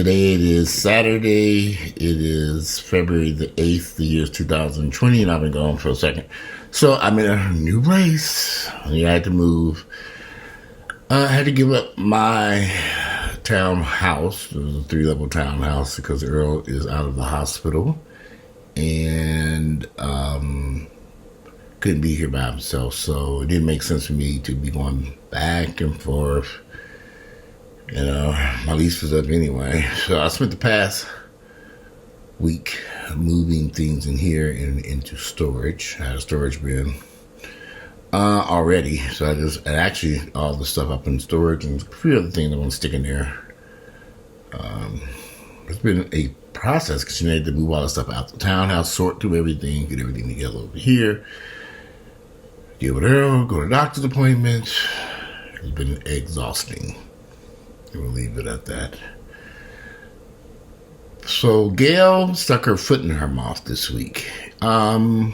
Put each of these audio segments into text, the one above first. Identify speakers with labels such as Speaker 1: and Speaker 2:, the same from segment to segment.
Speaker 1: Today it is Saturday. It is February the 8th. The year is 2020, and I've been gone for a second. So I'm in a new place. I had to move. I had to give up my townhouse. It was a 3-level townhouse because Earl is out of the hospital and couldn't be here by himself. So it didn't make sense for me to be going back and forth. You know, my lease was up anyway. So I spent the past week moving things in here and into storage. I had a storage bin already. So and actually all the stuff up in storage and a few other things I want to stick in there. It's been a process because you need to move all the stuff out the townhouse, sort through everything, get everything together over here. Deal with Earl, go to doctor's appointments. It's been exhausting. We'll leave it at that. So Gayle stuck her foot in her mouth this week. And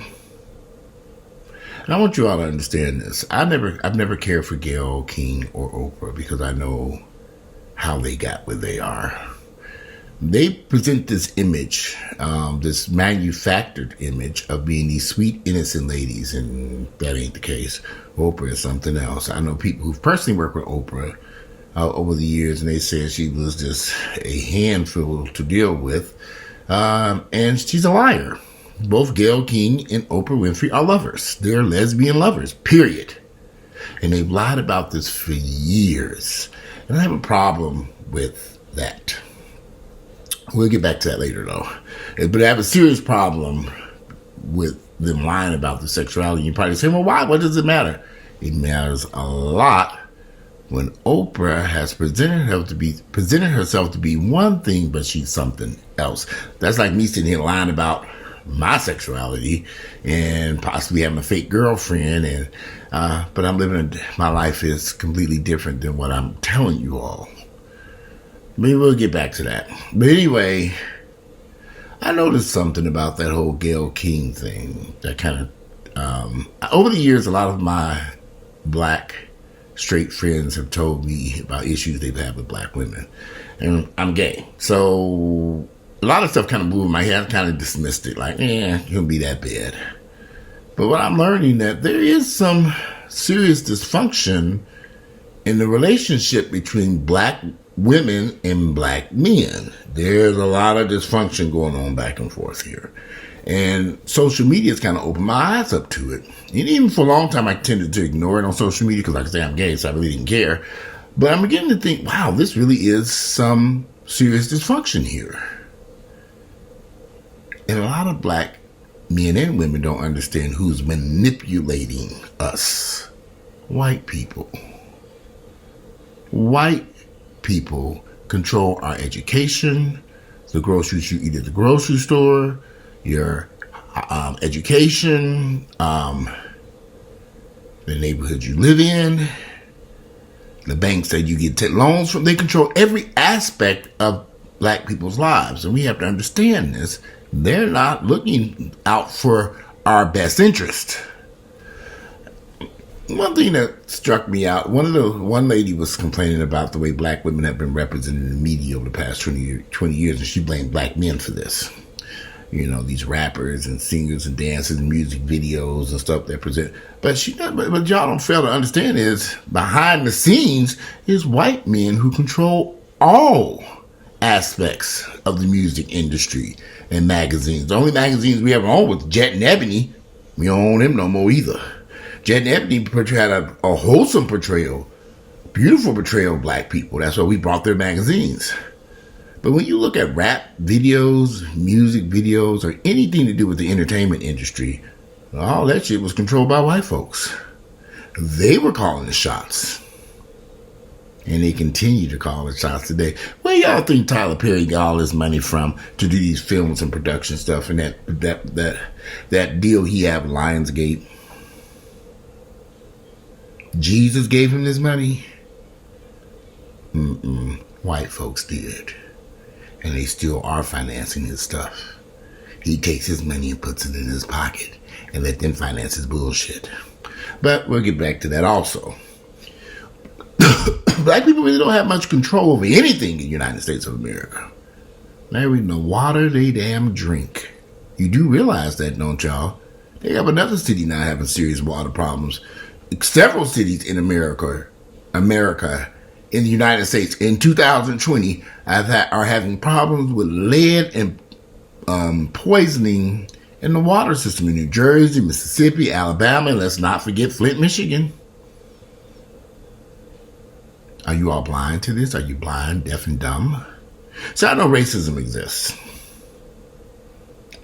Speaker 1: I want you all to understand this. I've never cared for Gayle King or Oprah because I know how they got where they are. They present this image, this manufactured image of being these sweet, innocent ladies, and that ain't the case. Oprah is something else. I know people who've personally worked with Oprah over the years, and they said she was just a handful to deal with, and she's a liar. Both Gayle King and Oprah Winfrey are lovers. They're lesbian lovers, period. And they've lied about this for years. And I have a problem with that. We'll get back to that later, though. But I have a serious problem with them lying about the sexuality. You probably say, well, why? What does it matter? It matters a lot when Oprah has presented herself to be one thing, but she's something else. That's like me sitting here lying about my sexuality and possibly having a fake girlfriend, but I'm living my life is completely different than what I'm telling you all. Maybe we'll get back to that. But anyway, I noticed something about that whole Gayle King thing that kind of, over the years, a lot of my black straight friends have told me about issues they've had with black women. And I'm gay. So a lot of stuff kind of moved in my head. I kind of dismissed it. Like, it couldn't be that bad. But what I'm learning that there is some serious dysfunction in the relationship between black women and black men. There's a lot of dysfunction going on back and forth here. And social media has kind of opened my eyes up to it. And even for a long time, I tended to ignore it on social media because, like I say, I'm gay, so I really didn't care. But I'm beginning to think, wow, this really is some serious dysfunction here. And a lot of black men and women don't understand who's manipulating us. White people. White people control our education, the groceries you eat at the grocery store, your education, the neighborhood you live in, the banks that you get loans from. They control every aspect of black people's lives. And we have to understand this. They're not looking out for our best interest. One thing that struck me out, one lady was complaining about the way black women have been represented in the media over the past 20 years, and she blamed black men for this. You know, these rappers and singers and dancers and music videos and stuff they present. But y'all don't fail to understand is behind the scenes is white men who control all aspects of the music industry and magazines. The only magazines we ever owned was Jet and Ebony. We don't own them no more either. Jet and Ebony had a wholesome portrayal, beautiful portrayal of black people. That's why we brought their magazines. But when you look at rap videos, music videos, or anything to do with the entertainment industry, all that shit was controlled by white folks. They were calling the shots. And they continue to call the shots today. Where y'all think Tyler Perry got all his money from to do these films and production stuff and that deal he had with Lionsgate? Jesus gave him this money? White folks did. And they still are financing his stuff. He takes his money and puts it in his pocket and let them finance his bullshit. But we'll get back to that also. Black people really don't have much control over anything in the United States of America. Not even the water they damn drink. You do realize that, don't y'all? They have another city now having serious water problems. Several cities in America, in the United States, in 2020, are having problems with lead and poisoning in the water system in New Jersey, Mississippi, Alabama, and let's not forget Flint, Michigan. Are you all blind to this? Are you blind, deaf, and dumb? So I know racism exists.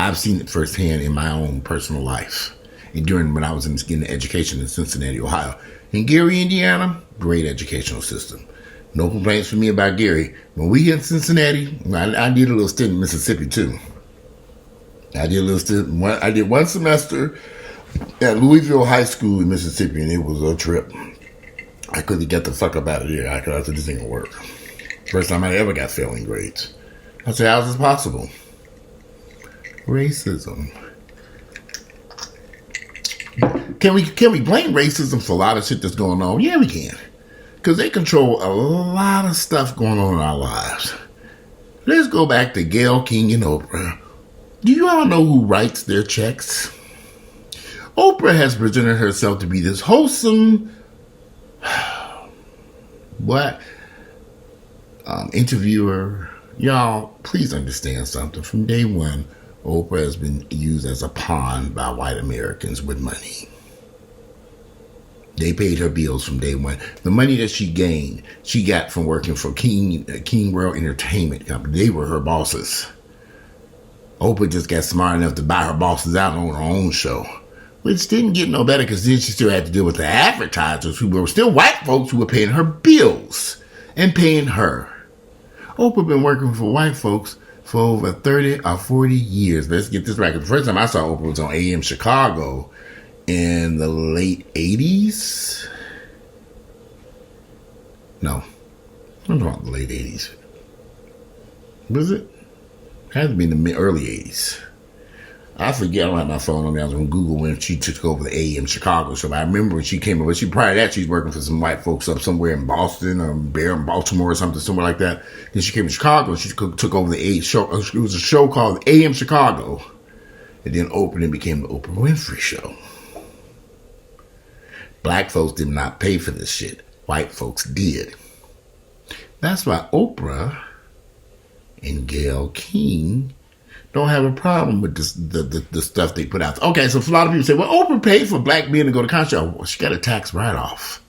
Speaker 1: I've seen it firsthand in my own personal life. And during when I was getting education in Cincinnati, Ohio. In Gary, Indiana, great educational system. No complaints from me about Gary. When we hit Cincinnati, I did a little stint in Mississippi too. I did one semester at Louisville High School in Mississippi, and it was a trip. I couldn't get the fuck up out of here. I said, this ain't gonna work. First time I ever got failing grades. I said, how's this possible? Racism. Can we blame racism for a lot of shit that's going on? Yeah, we can. Because they control a lot of stuff going on in our lives. Let's go back to Gayle King and Oprah. Do you all know who writes their checks? Oprah has presented herself to be this wholesome interviewer. Y'all, please understand something. From day one, Oprah has been used as a pawn by white Americans with money. They paid her bills from day one. The money that she gained, she got from working for King World Entertainment Company. They were her bosses. Oprah just got smart enough to buy her bosses out on her own show, which didn't get no better because then she still had to deal with the advertisers who were still white folks who were paying her bills and paying her. Oprah been working for white folks for over 30 or 40 years. Let's get this right. The first time I saw Oprah was on AM Chicago in the late 80s. No, I'm talking about the late 80s. Was it? Had to be in the early 80s. I forget. I don't have my phone on me. I was on Google when she took over the AM Chicago show. I remember when she came over. Prior to that, she was working for some white folks up somewhere in Boston or Baltimore or something, somewhere like that. Then she came to Chicago. She took over the AM show. It was a show called AM Chicago. It then opened and became the Oprah Winfrey Show. Black folks did not pay for this shit. White folks did. That's why Oprah and Gayle King don't have a problem with this, the stuff they put out. Okay, so a lot of people say, well, Oprah paid for black men to go to college. Well, she got a tax write-off.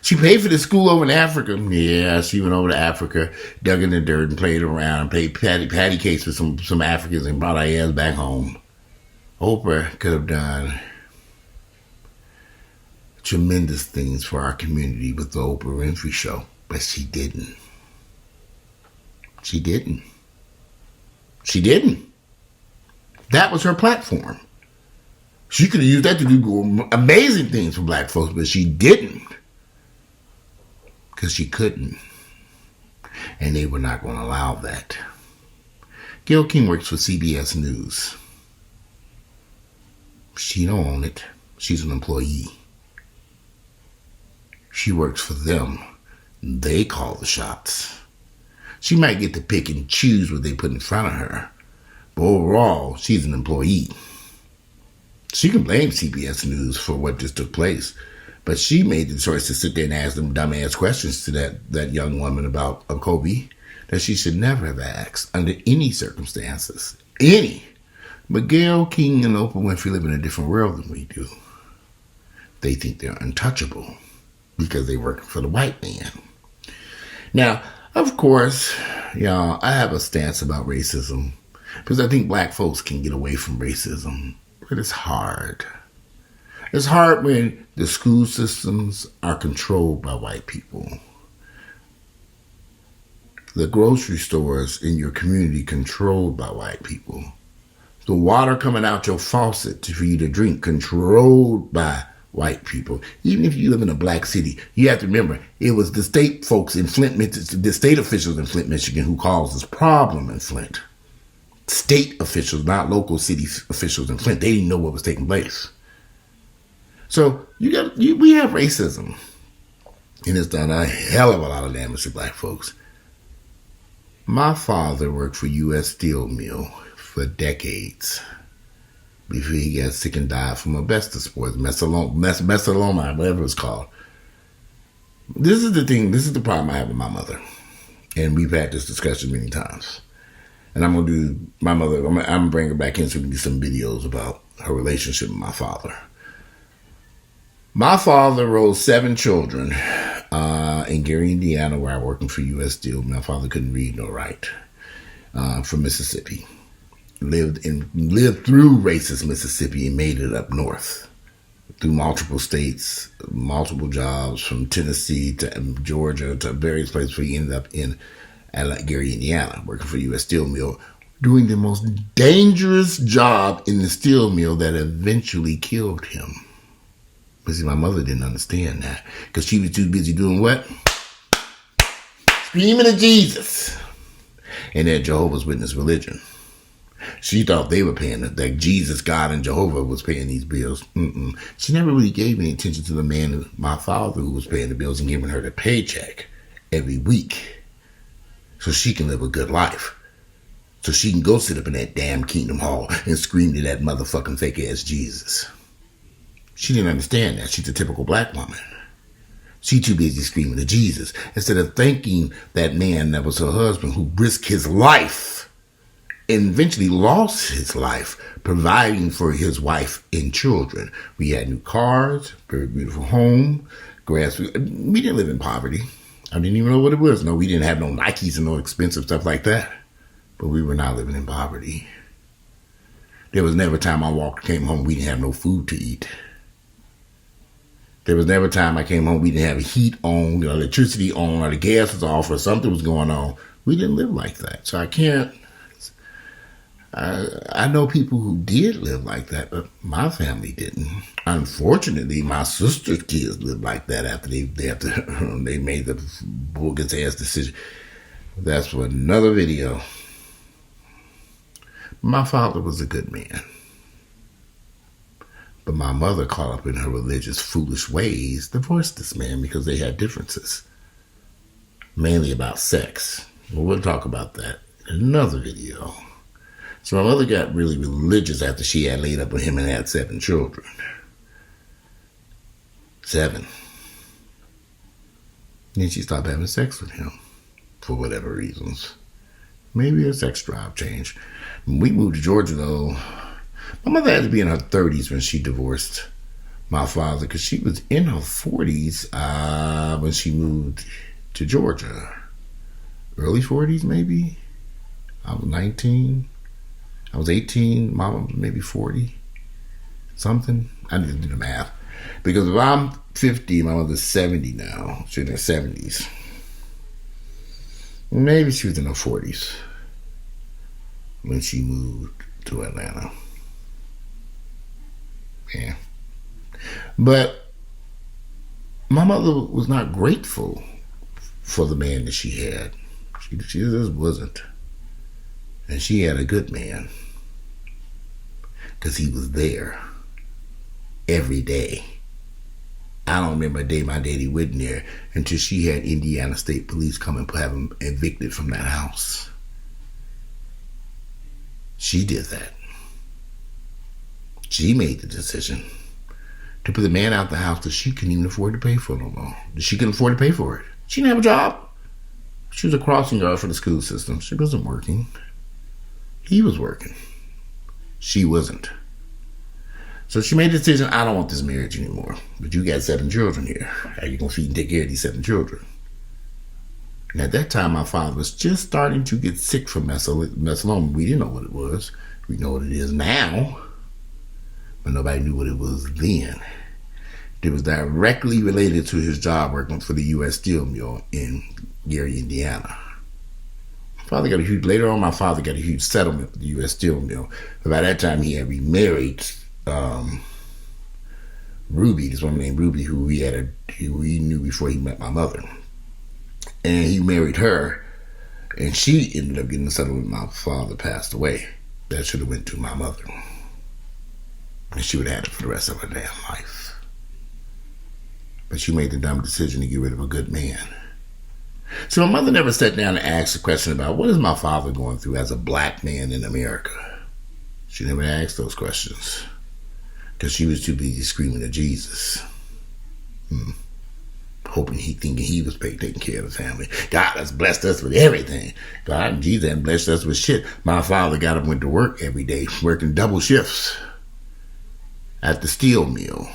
Speaker 1: She paid for the school over in Africa. Yeah, she went over to Africa, dug in the dirt and played around and played patty cakes with some Africans and brought our ass back home. Oprah could have done tremendous things for our community with the Oprah Winfrey Show, but she didn't. She didn't. She didn't. That was her platform. She could have used that to do amazing things for black folks, but she didn't. Because she couldn't. And they were not going to allow that. Gayle King works for CBS News. She don't own it. She's an employee. She works for them. They call the shots. She might get to pick and choose what they put in front of her. But overall, she's an employee. She can blame CBS News for what just took place. But she made the choice to sit there and ask them dumbass questions to that young woman about Kobe that she should never have asked under any circumstances. Any. But Gayle King and Oprah Winfrey live in a different world than we do. They think they're untouchable because they work for the white man. Now, of course, y'all, I have a stance about racism because I think black folks can get away from racism, but it's hard. It's hard when the school systems are controlled by white people. The grocery stores in your community controlled by white people. The water coming out your faucet for you to drink controlled by white people. Even if you live in a black city, you have to remember it was the state folks in Flint, the state officials in Flint, Michigan, who caused this problem in Flint. State officials, not local city officials in Flint. They didn't know what was taking place. So we have racism, and it's done a hell of a lot of damage to black folks. My father worked for U.S. Steel Mill for decades before he got sick and died from asbestos poisoning, mesothelioma, whatever it's called. This is the thing. This is the problem I have with my mother, and we've had this discussion many times. And I'm gonna do my mother. I'm gonna bring her back in so we can do some videos about her relationship with my father. My father raised 7 children in Gary, Indiana, where I working for U.S. Steel. My father couldn't read nor write. From Mississippi, lived through racist Mississippi and made it up north through multiple states, multiple jobs from Tennessee to Georgia to various places where he ended up in Gary, Indiana, working for U.S. Steel Mill, doing the most dangerous job in the steel mill that eventually killed him. But see, my mother didn't understand that because she was too busy doing what? Screaming at Jesus and that Jehovah's Witness religion. She thought they were paying it, that Jesus, God, and Jehovah was paying these bills. She never really gave any attention to the man, my father, who was paying the bills and giving her the paycheck every week so she can live a good life. So she can go sit up in that damn Kingdom Hall and scream to that motherfucking fake-ass Jesus. She didn't understand that. She's a typical black woman. She too busy screaming to Jesus instead of thanking that man that was her husband who risked his life and eventually lost his life providing for his wife and children. We had new cars, very beautiful home, grass. We didn't live in poverty. I didn't even know what it was. No, we didn't have no Nikes and no expensive stuff like that. But we were not living in poverty. There was never a time came home, we didn't have no food to eat. There was never a time I came home, we didn't have heat on, electricity on, or the gas was off, or something was going on. We didn't live like that. So I can't. I know people who did live like that, but my family didn't. Unfortunately, my sister's kids lived like that after they made the bogus ass decision. That's for another video. My father was a good man. But my mother, caught up in her religious, foolish ways, divorced this man because they had differences. Mainly about sex. Well, we'll talk about that in another video. So my mother got really religious after she had laid up with him and had 7 children. 7. Then she stopped having sex with him for whatever reasons. Maybe her sex drive changed. When we moved to Georgia, though, my mother had to be in her 30s when she divorced my father because she was in her 40s when she moved to Georgia. Early 40s, maybe? I was 19. I was 18. Mama was maybe 40. Something. I need to do the math. Because if I'm 50, my mother's 70 now. She's in her 70s. Maybe she was in her 40s when she moved to Atlanta. Yeah. But my mother was not grateful for the man that she had. She just wasn't. And she had a good man because he was there every day. I don't remember a day my daddy went there until she had Indiana State Police come and have him evicted from that house. She did that. She made the decision to put the man out the house that she couldn't even afford to pay for no more. She couldn't afford to pay for it. She didn't have a job. She was a crossing guard for the school system. She wasn't working. He was working. She wasn't. So she made the decision, I don't want this marriage anymore. But you got 7 children here. How are you going to feed and take care of these 7 children? And at that time, my father was just starting to get sick from mesothelioma. We didn't know what it was. We know what it is now. But nobody knew what it was then. It was directly related to his job working for the U.S. Steel Mill in Gary, Indiana. Later on, my father got a huge settlement with the U.S. Steel Mill. But by that time, he had remarried Ruby, this woman named Ruby, who he knew before he met my mother. And he married her, and she ended up getting a settlement when my father passed away. That should have went to my mother. And she would have had it for the rest of her damn life. But she made the dumb decision to get rid of a good man. So my mother never sat down and asked a question about what is my father going through as a black man in America. She never asked those questions because she was too busy screaming at Jesus. Thinking he was taking care of the family. God has blessed us with everything. God and Jesus hadn't blessed us with shit. My father got up, went to work every day, working double shifts at the steel mill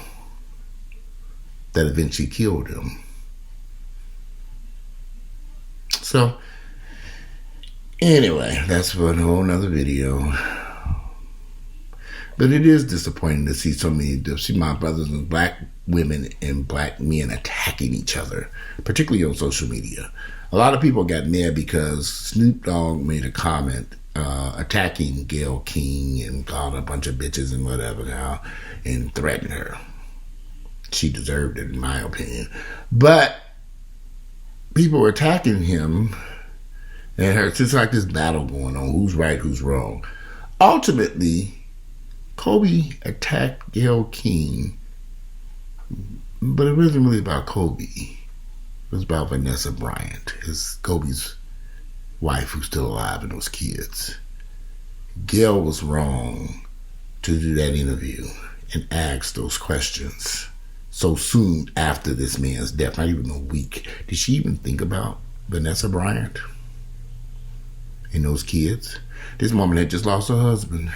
Speaker 1: that eventually killed him. So, anyway, that's for a whole nother video. But it is disappointing to see my brothers and black women and black men attacking each other, particularly on social media. A lot of people got mad because Snoop Dogg made a comment attacking Gayle King and called a bunch of bitches and whatever now and threatened her. She deserved it, in my opinion. But people were attacking him and her. It's just like this battle going on. Who's right, who's wrong. Ultimately, Kobe attacked Gayle King, but it wasn't really about Kobe. It was about Vanessa Bryant, Kobe's wife, who's still alive, and those kids. Gayle was wrong to do that interview and ask those questions so soon after this man's death, not even a week. Did she even think about Vanessa Bryant and those kids? This woman had just lost her husband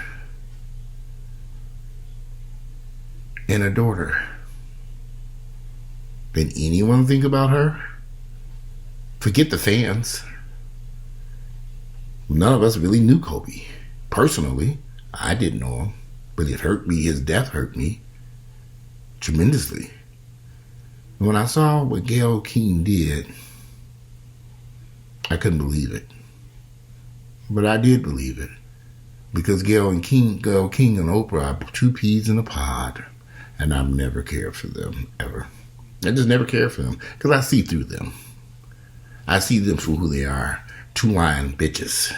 Speaker 1: and a daughter. Did anyone think about her? Forget the fans. None of us really knew Kobe. Personally, I didn't know him, but it hurt me. His death hurt me tremendously. When I saw what Gayle King did, I couldn't believe it. But I did believe it. Because Gayle King and Oprah are two peas in a pod. And I've never cared for them, ever. I just never cared for them. Because I see through them. I see them for who they are. Two lying bitches.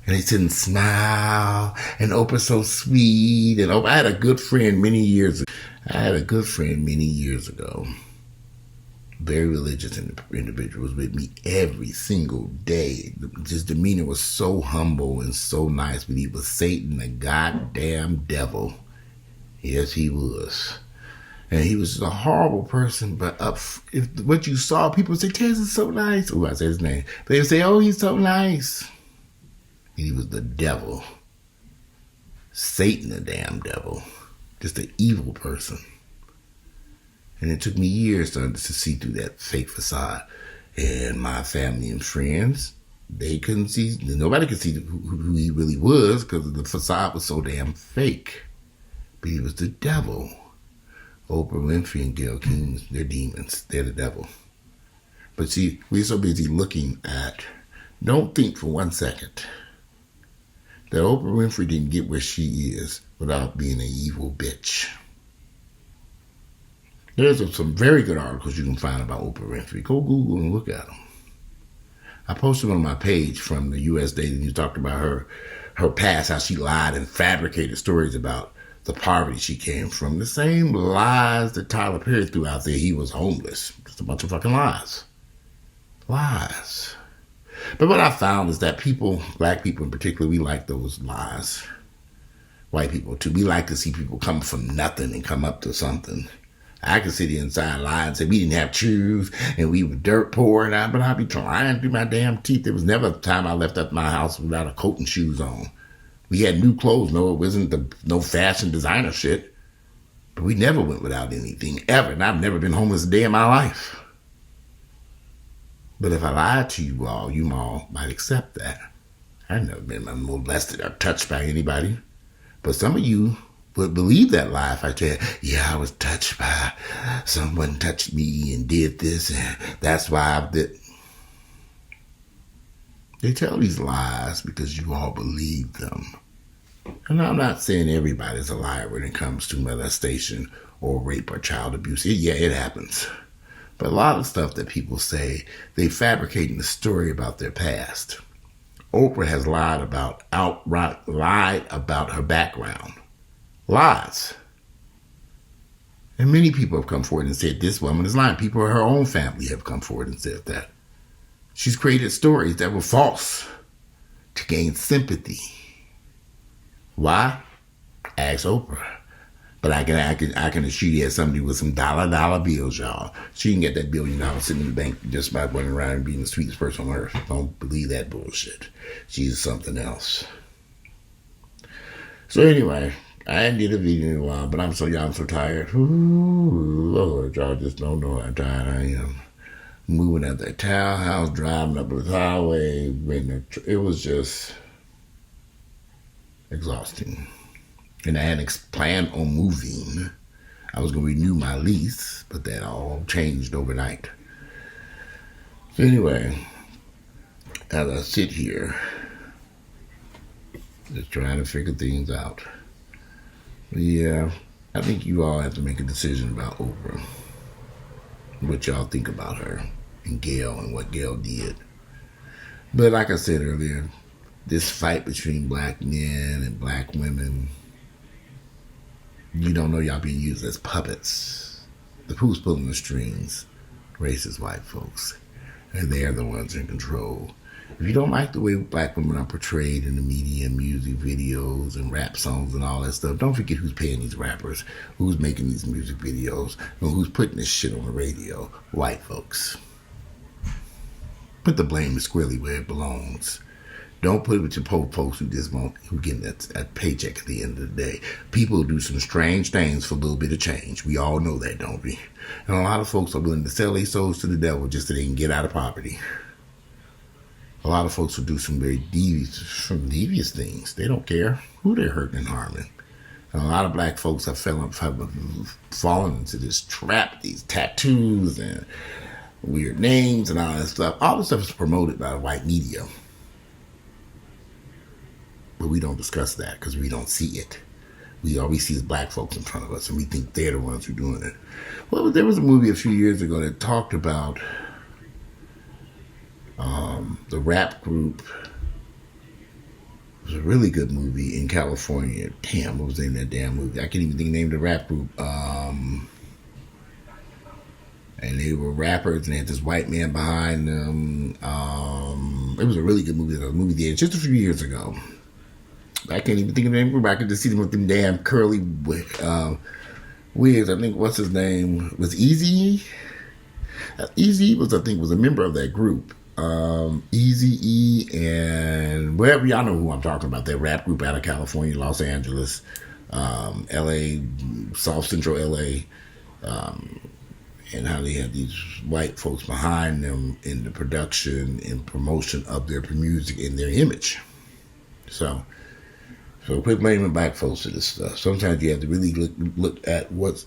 Speaker 1: And they sit and smile. And Oprah's so sweet. And Oprah, I had a good friend many years ago. Very religious individual, was with me every single day. His demeanor was so humble and so nice. But he was Satan, the goddamn devil. Yes, he was. And he was a horrible person, but if what you saw, people would say, Tez is so nice. Oh, I said his name. They would say, oh, he's so nice. And he was the devil. Satan, the damn devil. Just an evil person. And it took me years to see through that fake facade. And my family and friends, they couldn't see, nobody could see who he really was because the facade was so damn fake. But he was the devil. Oprah Winfrey and Gayle King, they're demons. They're the devil. But see, we're so busy looking at, don't think for 1 second that Oprah Winfrey didn't get where she is without being an evil bitch. There's some very good articles you can find about Oprah Winfrey. Go Google and look at them. I posted on my page from the U.S. Daily News, talked about her past, how she lied and fabricated stories about the poverty she came from. The same lies that Tyler Perry threw out there. He was homeless. Just a bunch of fucking lies. Lies. But what I found is that people, black people in particular, we like those lies. White people too. We like to see people come from nothing and come up to something. I could sit inside lie and say we didn't have shoes and we were dirt poor, but I'd be trying through my damn teeth. There was never a time I left up my house without a coat and shoes on. We had new clothes. No, it wasn't no fashion designer shit. But we never went without anything, ever. And I've never been homeless a day in my life. But if I lied to you all might accept that. I've never been molested or touched by anybody. But some of you would believe that lie if I said, yeah, I was touched by someone touched me and did this, and that's why I did. They tell these lies because you all believe them. And I'm not saying everybody's a liar when it comes to molestation or rape or child abuse. Yeah, it happens. But a lot of stuff that people say, they fabricating the story about their past. Oprah has outright lied about her background. Lies. And many people have come forward and said this woman is lying. People in her own family have come forward and said that. She's created stories that were false to gain sympathy. Why? Ask Oprah. But I can assure you, as somebody with some dollar bills, y'all, she can get that $1 billion sitting in the bank just by running around and being the sweetest person on earth. Don't believe that bullshit. She's something else. So anyway, I hadn't did a video in a while, but I'm so tired. Ooh, Lord, y'all just don't know how tired I am. Moving out that townhouse, driving up the highway, it was just exhausting. And I had planned on moving. I was going to renew my lease, but that all changed overnight. So anyway, as I sit here, just trying to figure things out. But yeah, I think you all have to make a decision about Oprah. What y'all think about her and Gayle and what Gayle did. But like I said earlier, this fight between black men and black women, you don't know y'all being used as puppets. Who's pulling the strings? Racist white folks. And they're the ones in control. If you don't like the way black women are portrayed in the media, music videos, and rap songs and all that stuff, don't forget who's paying these rappers, who's making these music videos, and who's putting this shit on the radio. White folks. Put the blame squarely where it belongs. Don't put it with your poor folks who getting a paycheck at the end of the day. People do some strange things for a little bit of change. We all know that, don't we? And a lot of folks are willing to sell their souls to the devil just so they can get out of poverty. A lot of folks will do some very devious things. They don't care who they're hurting and harming. And a lot of black folks have fallen into this trap, these tattoos and weird names and all that stuff. All this stuff is promoted by the white media. But we don't discuss that because we don't see it. All we see is black folks in front of us, and we think they're the ones who are doing it. Well, there was a movie a few years ago that talked about the rap group. It was a really good movie in California. Damn, what was the name of that damn movie? I can't even think of the name of the rap group. And they were rappers, and they had this white man behind them. It was a really good movie. The movie theater just a few years ago. I can't even think of the name. I could just see them with them damn curly wigs. I think what's his name was Eazy. Eazy was a member of that group. Eazy-E and wherever y'all know who I'm talking about. That rap group out of California, Los Angeles, L.A., South Central L.A. And how they had these white folks behind them in the production and promotion of their music and their image. So quit blaming black folks for this stuff. Sometimes you have to really look at what's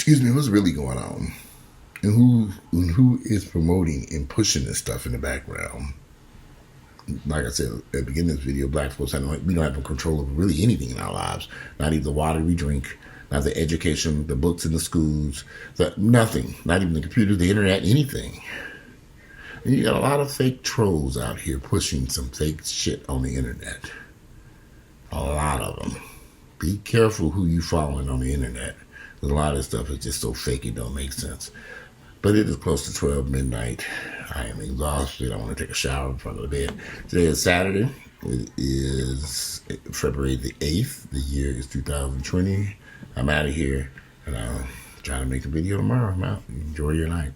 Speaker 1: really going on. And who is promoting and pushing this stuff in the background. Like I said at the beginning of this video, black folks, we don't have no control over really anything in our lives. Not even the water we drink, not the education, the books in the schools, nothing. Not even the computer, the internet, anything. And you got a lot of fake trolls out here pushing some fake shit on the internet. A lot of them. Be careful who you following on the internet. Because a lot of this stuff is just so fake it don't make sense. But it is close to 12 midnight. I am exhausted. I want to take a shower in front of the bed. Today is Saturday. It is February the 8th. The year is 2020. I'm out of here. And I'll try to make a video tomorrow. I'm out. Enjoy your night.